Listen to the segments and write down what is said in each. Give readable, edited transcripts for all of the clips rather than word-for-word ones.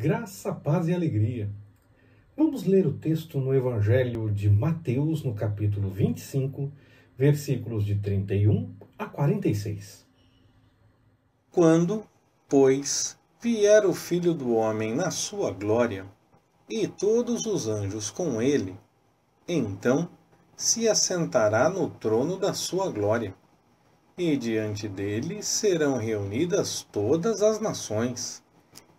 Graça, paz e alegria. Vamos ler o texto no Evangelho de Mateus, no capítulo 25, versículos de 31 a 46. Quando, pois, vier o Filho do Homem na sua glória, e todos os anjos com ele, então se assentará no trono da sua glória, e diante dele serão reunidas todas as nações,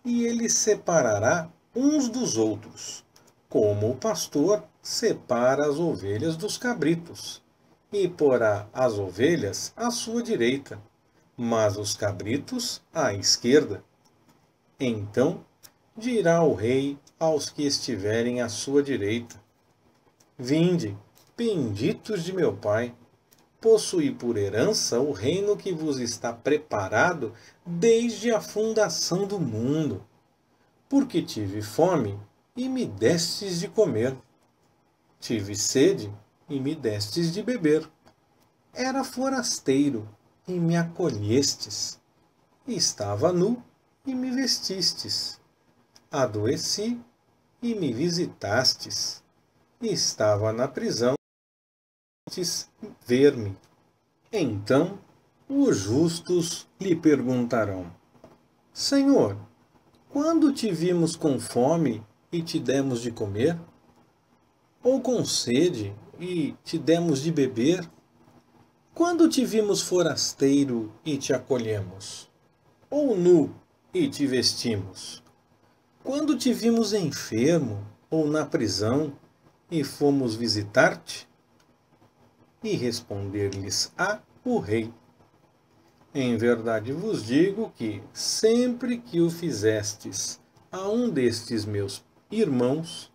e ele separará uns dos outros, como o pastor separa as ovelhas dos cabritos, e porá as ovelhas à sua direita, mas os cabritos à esquerda. Então dirá o rei aos que estiverem à sua direita: Vinde, benditos de meu Pai, possuí por herança o reino que vos está preparado desde a fundação do mundo. Porque tive fome e me destes de comer. Tive sede e me destes de beber. Era forasteiro e me acolhestes. Estava nu e me vestistes. Adoeci e me visitastes. Estava na prisão e vistes ver-me. Então os justos lhe perguntarão: Senhor, quando te vimos com fome e te demos de comer? Ou com sede e te demos de beber? Quando te vimos forasteiro e te acolhemos? Ou nu e te vestimos? Quando te vimos enfermo ou na prisão e fomos visitar-te? E responder-lhes-á o rei: Em verdade vos digo que, sempre que o fizestes a um destes meus irmãos,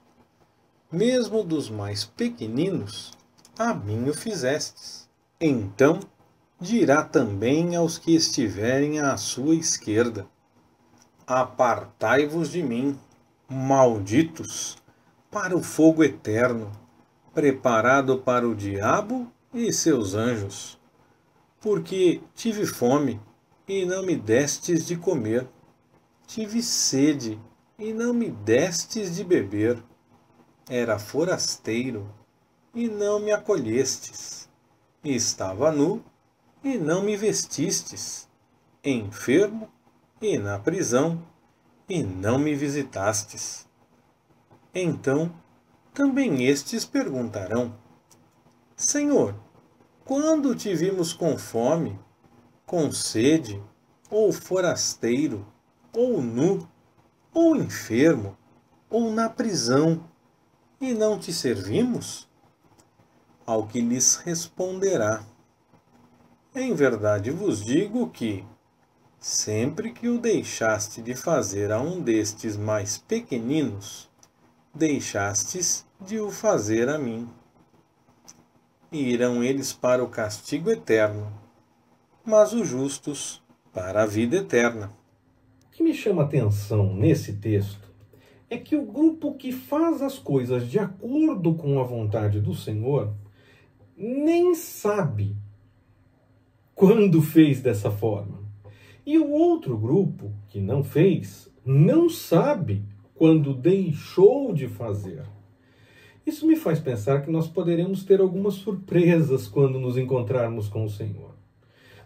mesmo dos mais pequeninos, a mim o fizestes. Então dirá também aos que estiverem à sua esquerda: Apartai-vos de mim, malditos, para o fogo eterno, preparado para o diabo e seus anjos. Porque tive fome e não me destes de comer, tive sede e não me destes de beber, era forasteiro e não me acolhestes, estava nu e não me vestistes, enfermo e na prisão e não me visitastes. Então também estes perguntarão: Senhor, quando te vimos com fome, com sede, ou forasteiro, ou nu, ou enfermo, ou na prisão, e não te servimos? Ao que lhes responderá: Em verdade vos digo que, sempre que o deixaste de fazer a um destes mais pequeninos, deixastes de o fazer a mim. E irão eles para o castigo eterno, mas os justos para a vida eterna. O que me chama a atenção nesse texto é que o grupo que faz as coisas de acordo com a vontade do Senhor nem sabe quando fez dessa forma. E o outro grupo, que não fez, não sabe quando deixou de fazer. Isso me faz pensar que nós poderemos ter algumas surpresas quando nos encontrarmos com o Senhor.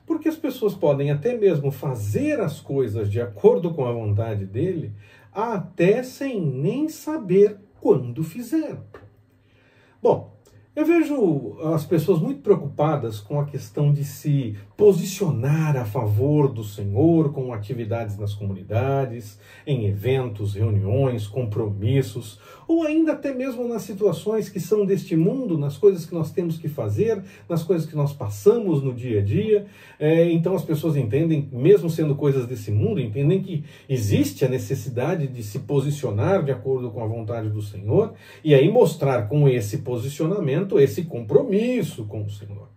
Porque as pessoas podem até mesmo fazer as coisas de acordo com a vontade dele, até sem nem saber quando fizeram. Bom, eu vejo as pessoas muito preocupadas com a questão de se posicionar a favor do Senhor com atividades nas comunidades, em eventos, reuniões, compromissos, ou ainda até mesmo nas situações que são deste mundo, nas coisas que nós temos que fazer, nas coisas que nós passamos no dia a dia. Então as pessoas entendem, mesmo sendo coisas desse mundo, entendem que existe a necessidade de se posicionar de acordo com a vontade do Senhor, e aí mostrar com esse posicionamento esse compromisso com o Senhor.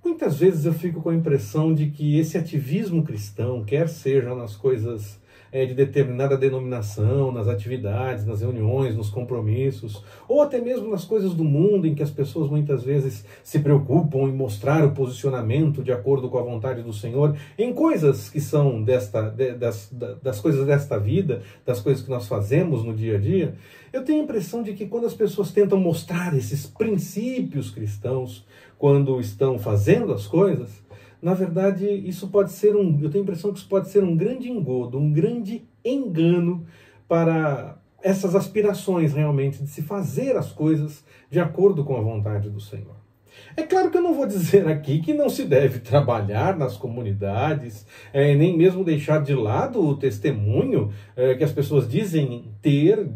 Muitas vezes eu fico com a impressão de que esse ativismo cristão, quer seja nas coisas de determinada denominação, nas atividades, nas reuniões, nos compromissos, ou até mesmo nas coisas do mundo em que as pessoas muitas vezes se preocupam em mostrar o posicionamento de acordo com a vontade do Senhor, em coisas que são das coisas desta vida, das coisas que nós fazemos no dia a dia. Eu tenho a impressão de que quando as pessoas tentam mostrar esses princípios cristãos, quando estão fazendo as coisas, na verdade, isso pode ser eu tenho a impressão que isso pode ser um grande engodo, um grande engano para essas aspirações realmente de se fazer as coisas de acordo com a vontade do Senhor. É claro que eu não vou dizer aqui que não se deve trabalhar nas comunidades, nem mesmo deixar de lado o testemunho que as pessoas dizem ter,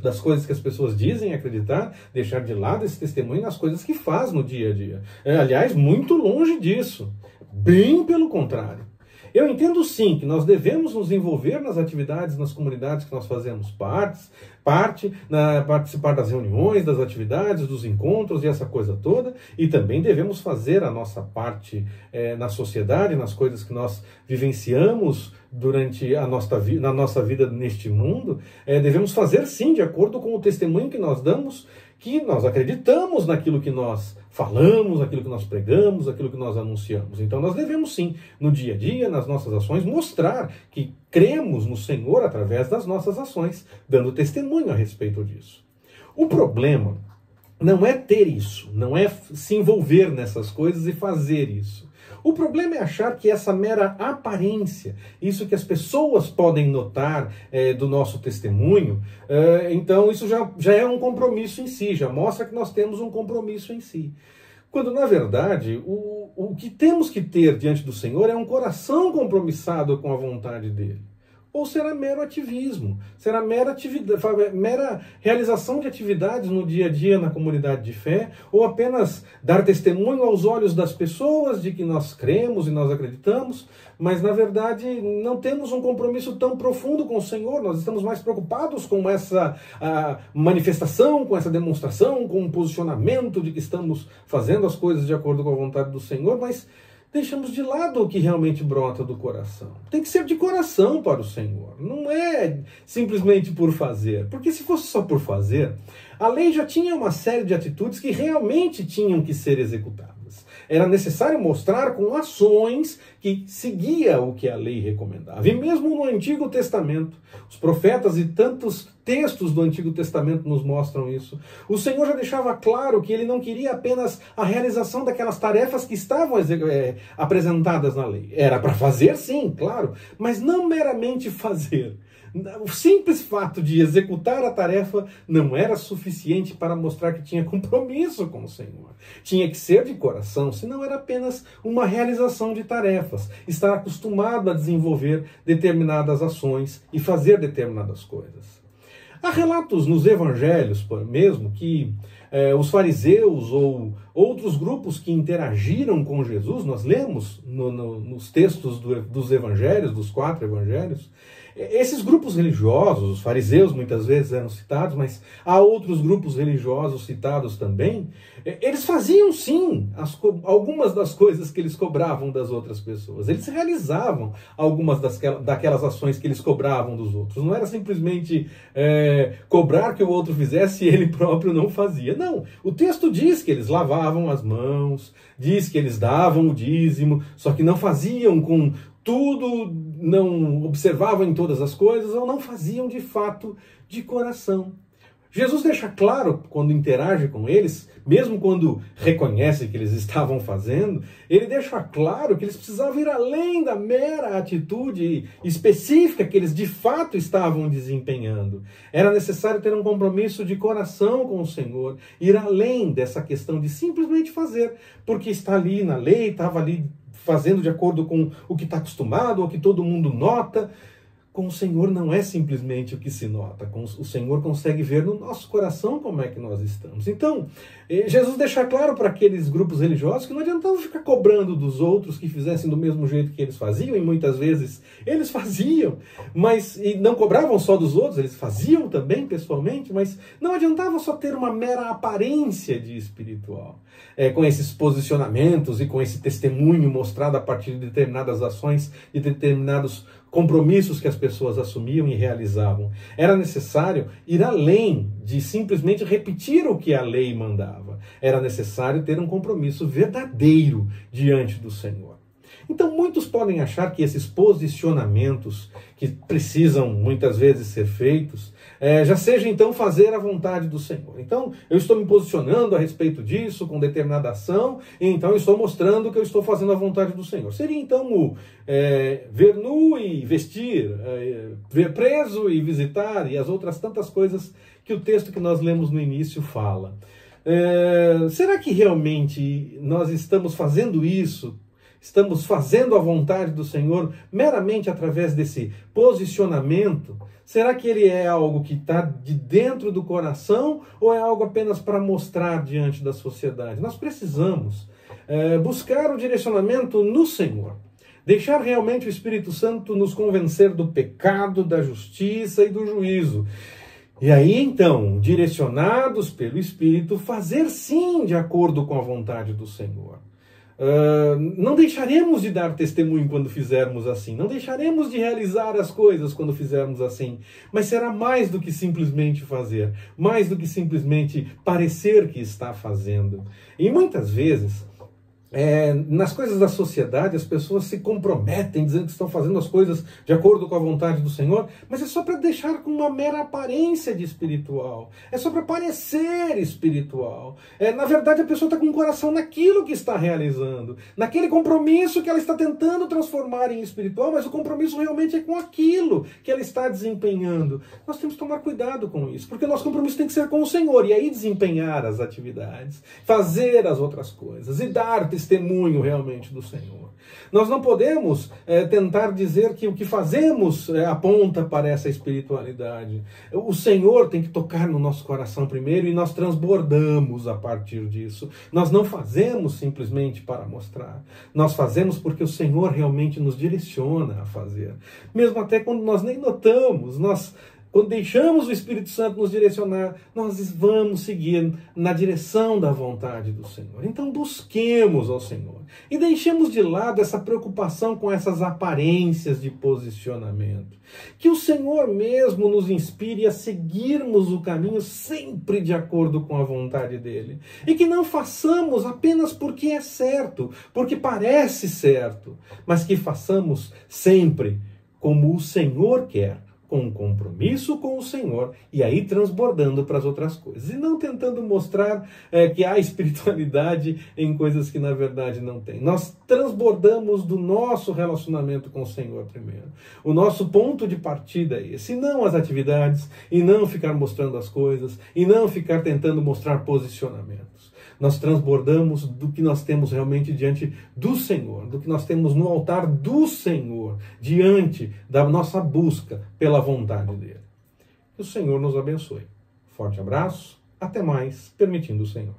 das coisas que as pessoas dizem acreditar, deixar de lado esse testemunho nas coisas que faz no dia a dia. Aliás, muito longe disso. Bem pelo contrário. Eu entendo sim que nós devemos nos envolver nas atividades, nas comunidades que nós fazemos participar das reuniões, das atividades, dos encontros e essa coisa toda, e também devemos fazer a nossa parte na sociedade, nas coisas que nós vivenciamos durante na nossa vida neste mundo. Devemos fazer sim, de acordo com o testemunho que nós damos, que nós acreditamos naquilo que nós falamos, naquilo que nós pregamos, naquilo que nós anunciamos. Então nós devemos sim, no dia a dia, nas nossas ações, mostrar que cremos no Senhor através das nossas ações, dando testemunho a respeito disso. O problema não é ter isso, não é se envolver nessas coisas e fazer isso. O problema é achar que essa mera aparência, isso que as pessoas podem notar do nosso testemunho, então isso já é um compromisso em si, já mostra que nós temos um compromisso em si. Quando, na verdade, o que temos que ter diante do Senhor é um coração compromissado com a vontade dele. Ou será mero ativismo, será mera realização de atividades no dia a dia na comunidade de fé, ou apenas dar testemunho aos olhos das pessoas de que nós cremos e nós acreditamos, mas na verdade não temos um compromisso tão profundo com o Senhor, nós estamos mais preocupados com essa manifestação, com essa demonstração, com o posicionamento de que estamos fazendo as coisas de acordo com a vontade do Senhor, mas deixamos de lado o que realmente brota do coração. Tem que ser de coração para o Senhor. Não é simplesmente por fazer. Porque se fosse só por fazer, a lei já tinha uma série de atitudes que realmente tinham que ser executadas. Era necessário mostrar com ações que seguia o que a lei recomendava. E mesmo no Antigo Testamento, os profetas e tantos textos do Antigo Testamento nos mostram isso. O Senhor já deixava claro que ele não queria apenas a realização daquelas tarefas que estavam apresentadas na lei. Era para fazer, sim, claro, mas não meramente fazer. O simples fato de executar a tarefa não era suficiente para mostrar que tinha compromisso com o Senhor. Tinha que ser de coração, senão era apenas uma realização de tarefas, estar acostumado a desenvolver determinadas ações e fazer determinadas coisas. Há relatos nos evangelhos, mesmo, que os fariseus ou outros grupos que interagiram com Jesus, nós lemos nos textos dos evangelhos, dos 4 evangelhos, esses grupos religiosos, os fariseus muitas vezes eram citados, mas há outros grupos religiosos citados também, eles faziam sim algumas das coisas que eles cobravam das outras pessoas. Eles realizavam algumas daquelas ações que eles cobravam dos outros. Não era simplesmente cobrar que o outro fizesse e ele próprio não fazia. Não, o texto diz que eles lavavam as mãos, diz que eles davam o dízimo, só que não faziam com tudo, não observavam em todas as coisas, ou não faziam de fato de coração. Jesus deixa claro, quando interage com eles, mesmo quando reconhece que eles estavam fazendo, ele deixa claro que eles precisavam ir além da mera atitude específica que eles de fato estavam desempenhando. Era necessário ter um compromisso de coração com o Senhor, ir além dessa questão de simplesmente fazer, porque está ali na lei, estava ali fazendo de acordo com o que está acostumado, ou que todo mundo nota. Com o Senhor não é simplesmente o que se nota. O Senhor consegue ver no nosso coração como é que nós estamos. Então, Jesus deixa claro para aqueles grupos religiosos que não adiantava ficar cobrando dos outros que fizessem do mesmo jeito que eles faziam, e muitas vezes eles faziam, e não cobravam só dos outros, eles faziam também pessoalmente, mas não adiantava só ter uma mera aparência de espiritual. Com esses posicionamentos e com esse testemunho mostrado a partir de determinadas ações, de determinados compromissos que as pessoas assumiam e realizavam. Era necessário ir além de simplesmente repetir o que a lei mandava. Era necessário ter um compromisso verdadeiro diante do Senhor. Então, muitos podem achar que esses posicionamentos que precisam muitas vezes ser feitos, já seja então fazer a vontade do Senhor. Então, eu estou me posicionando a respeito disso com determinada ação, e então eu estou mostrando que eu estou fazendo a vontade do Senhor. Seria então ver nu e vestir, ver preso e visitar, e as outras tantas coisas que o texto que nós lemos no início fala. Será que realmente nós estamos fazendo isso? Estamos fazendo a vontade do Senhor meramente através desse posicionamento? Será que ele é algo que está de dentro do coração ou é algo apenas para mostrar diante da sociedade? Nós precisamos buscar o direcionamento no Senhor. Deixar realmente o Espírito Santo nos convencer do pecado, da justiça e do juízo. E aí, então, direcionados pelo Espírito, fazer sim de acordo com a vontade do Senhor. Não deixaremos de dar testemunho quando fizermos assim, não deixaremos de realizar as coisas quando fizermos assim, mas será mais do que simplesmente fazer, mais do que simplesmente parecer que está fazendo. E muitas vezes, nas coisas da sociedade, as pessoas se comprometem dizendo que estão fazendo as coisas de acordo com a vontade do Senhor, mas é só para deixar com uma mera aparência de espiritual, é só para parecer espiritual. Na verdade, a pessoa está com o coração naquilo que está realizando, naquele compromisso que ela está tentando transformar em espiritual, mas o compromisso realmente é com aquilo que ela está desempenhando. Nós temos que tomar cuidado com isso, porque o nosso compromisso tem que ser com o Senhor, e aí desempenhar as atividades, fazer as outras coisas e dar testemunho realmente do Senhor. Nós não podemos tentar dizer que o que fazemos aponta para essa espiritualidade. O Senhor tem que tocar no nosso coração primeiro e nós transbordamos a partir disso. Nós não fazemos simplesmente para mostrar. Nós fazemos porque o Senhor realmente nos direciona a fazer. Mesmo até quando nós nem notamos, quando deixamos o Espírito Santo nos direcionar, nós vamos seguir na direção da vontade do Senhor. Então busquemos ao Senhor e deixemos de lado essa preocupação com essas aparências de posicionamento. Que o Senhor mesmo nos inspire a seguirmos o caminho sempre de acordo com a vontade dEle. E que não façamos apenas porque é certo, porque parece certo, mas que façamos sempre como o Senhor quer, com um compromisso com o Senhor, e aí transbordando para as outras coisas. E não tentando mostrar que há espiritualidade em coisas que na verdade não tem. Nós transbordamos do nosso relacionamento com o Senhor primeiro. O nosso ponto de partida é esse, e não as atividades, e não ficar mostrando as coisas, e não ficar tentando mostrar posicionamentos. Nós transbordamos do que nós temos realmente diante do Senhor, do que nós temos no altar do Senhor, diante da nossa busca pela vontade dEle. Que o Senhor nos abençoe. Forte abraço, até mais, permitindo o Senhor.